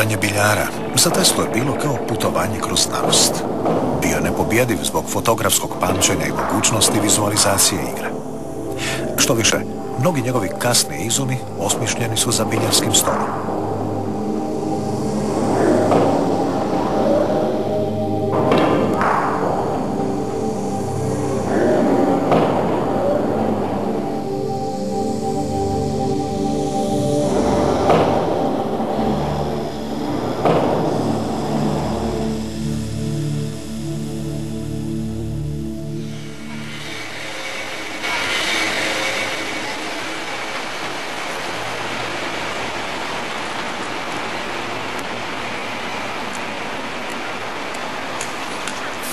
Igranje biljara za Teslu je bilo kao putovanje kroz znanost. Bio je nepobjediv zbog fotografskog pamćenja i mogućnosti vizualizacije igre. Što više, mnogi njegovi kasni izumi osmišljeni su za biljarskim stolom.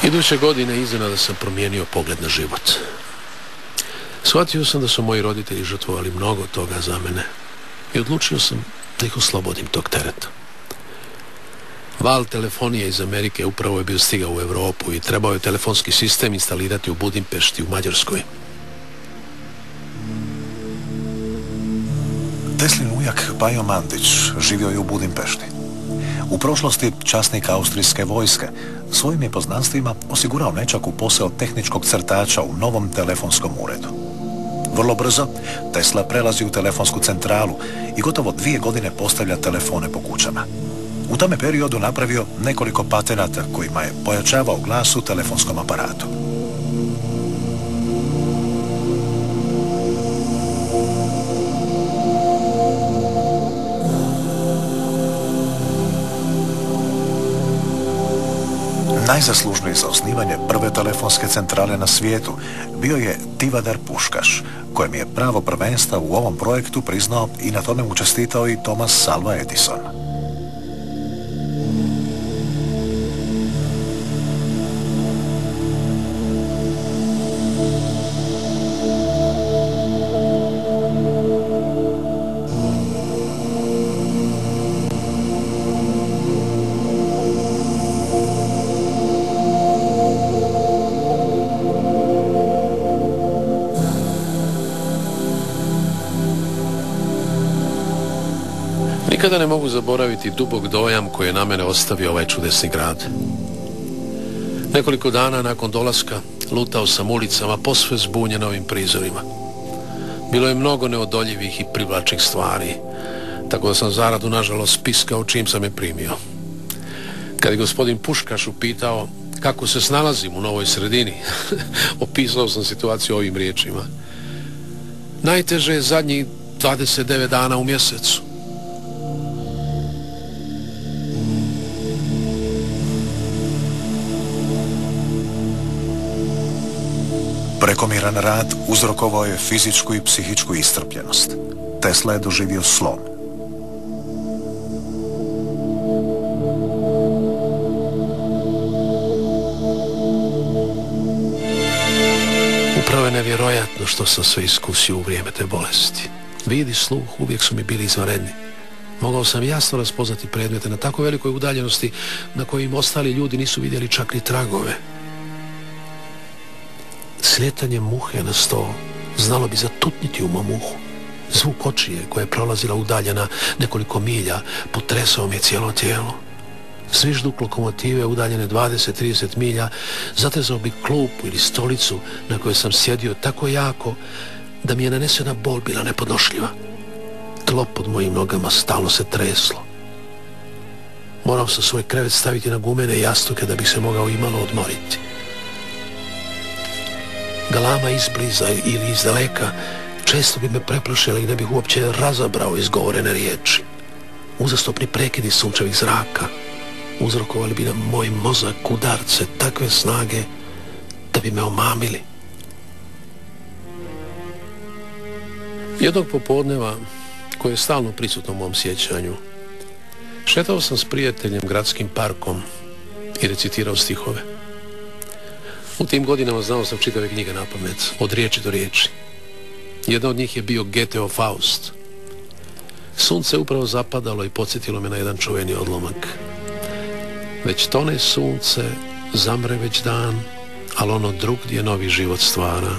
Iduće godine iznenada sam promijenio pogled na život. Shvatio sam da su moji roditelji žrtvovali mnogo toga za mene i odlučio sam da ih oslobodim tog tereta. Val telefonije iz Amerike upravo je bio stigao u Europu i trebao je telefonski sistem instalirati u Budimpešti u Mađarskoj. Teslin ujak Bajo Mandić živio je u Budimpešti. U prošlosti časnik austrijske vojske svojim je poznanstvima osigurao nečaku posao tehničkog crtača u novom telefonskom uredu. Vrlo brzo Tesla prelazi u telefonsku centralu i gotovo 2 godine postavlja telefone po kućama. U tome periodu napravio nekoliko patenata kojima je pojačavao glas u telefonskom aparatu. Najzaslužniji za osnivanje prve telefonske centrale na svijetu bio je Tivadar Puškaš, kojem je pravo prvenstva u ovom projektu priznao i na tome mu čestitao i Thomas Alva Edison. Nikada ne mogu zaboraviti dubok dojam koji je na mene ostavio ovaj čudesni grad. Nekoliko dana nakon dolaska lutao sam ulicama posve zbunjen ovim prizorima. Bilo je mnogo neodoljivih i privlačnih stvari, tako da sam zaradu nažalost spiskao čim sam je primio. Kad je gospodin Puškaš upitao kako se snalazim u novoj sredini, opisao sam situaciju ovim riječima. Najteže je zadnjih 29 dana u mjesecu. Prekomjeran rad uzrokovao je fizičku i psihičku iscrpljenost. Tesla je doživio slom. Upravo je nevjerojatno što sam sve iskusio u vrijeme te bolesti. Vid i sluh uvijek su mi bili izvanredni. Mogao sam jasno raspoznati predmete na tako velikoj udaljenosti na kojim ostali ljudi nisu vidjeli čak ni tragove. Slijetanje muhe na sto znalo bi zatutniti u mom uhu. Zvuk kočije koja je prolazila udaljena nekoliko milja potresao mi je cijelo tijelo. Zvižduk lokomotive udaljene 20-30 milja zatezao bi klupu ili stolicu na kojoj sam sjedio tako jako da mi je nanesena bol bila nepodnošljiva. Tlo pod mojim nogama stalno se treslo. Morao sam svoj krevet staviti na gumene jastuke da bih se mogao imalo odmoriti. Galama izbliza ili iz daleka često bi me preplašila i ne bih uopće razabrao izgovorene riječi. Uzastopni prekidi sunčevih zraka uzrokovali bi na moj mozak udarce takve snage da bi me omamili. Jednog popodneva, koje je stalno prisutno u mom sjećanju, šetao sam s prijateljem gradskim parkom i recitirao stihove. U tim godinama znao sam čitave knjige napamet, od riječi do riječi. Jedna od njih je bio Goetheov Faust. Sunce upravo zapadalo i podsjetilo me na jedan čuveni odlomak. Već tone sunce, zamre već dan, ali ono drugdje novi život stvara.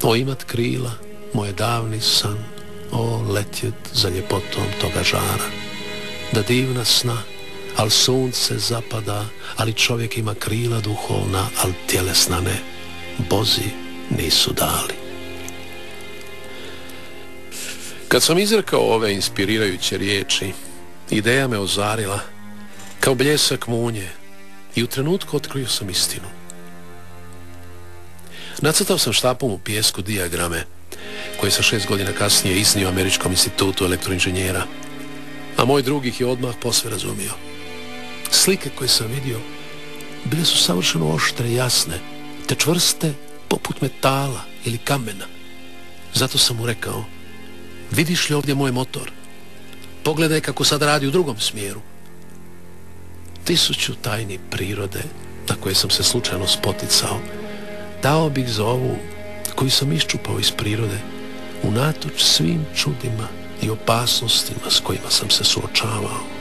O imat krila, moje davni san, o letjet za ljepotom toga žara. da divna sna, al sunce zapada, ali čovjek ima krila duhovna, al tjelesna ne, Bozi nisu dali. Kad sam izrekao ove inspirirajuće riječi, ideja me ozarila kao bljesak munje i u trenutku otkrio sam istinu. Nacrtao sam štapom u pijesku dijagrame koje sam 6 godina kasnije iznio Američkom institutu elektroinženjera, a moj drug ih je odmah posve razumio. Slike koje sam vidio bile su savršeno oštre i jasne, te čvrste poput metala ili kamena. Zato sam mu rekao: vidiš li ovdje moj motor? Pogledaj kako sad radi u drugom smjeru. 1000 tajni prirode na koje sam se slučajno spoticao dao bih za ovu koju sam iščupao iz prirode, unatoč svim čudima i opasnostima s kojima sam se suočavao.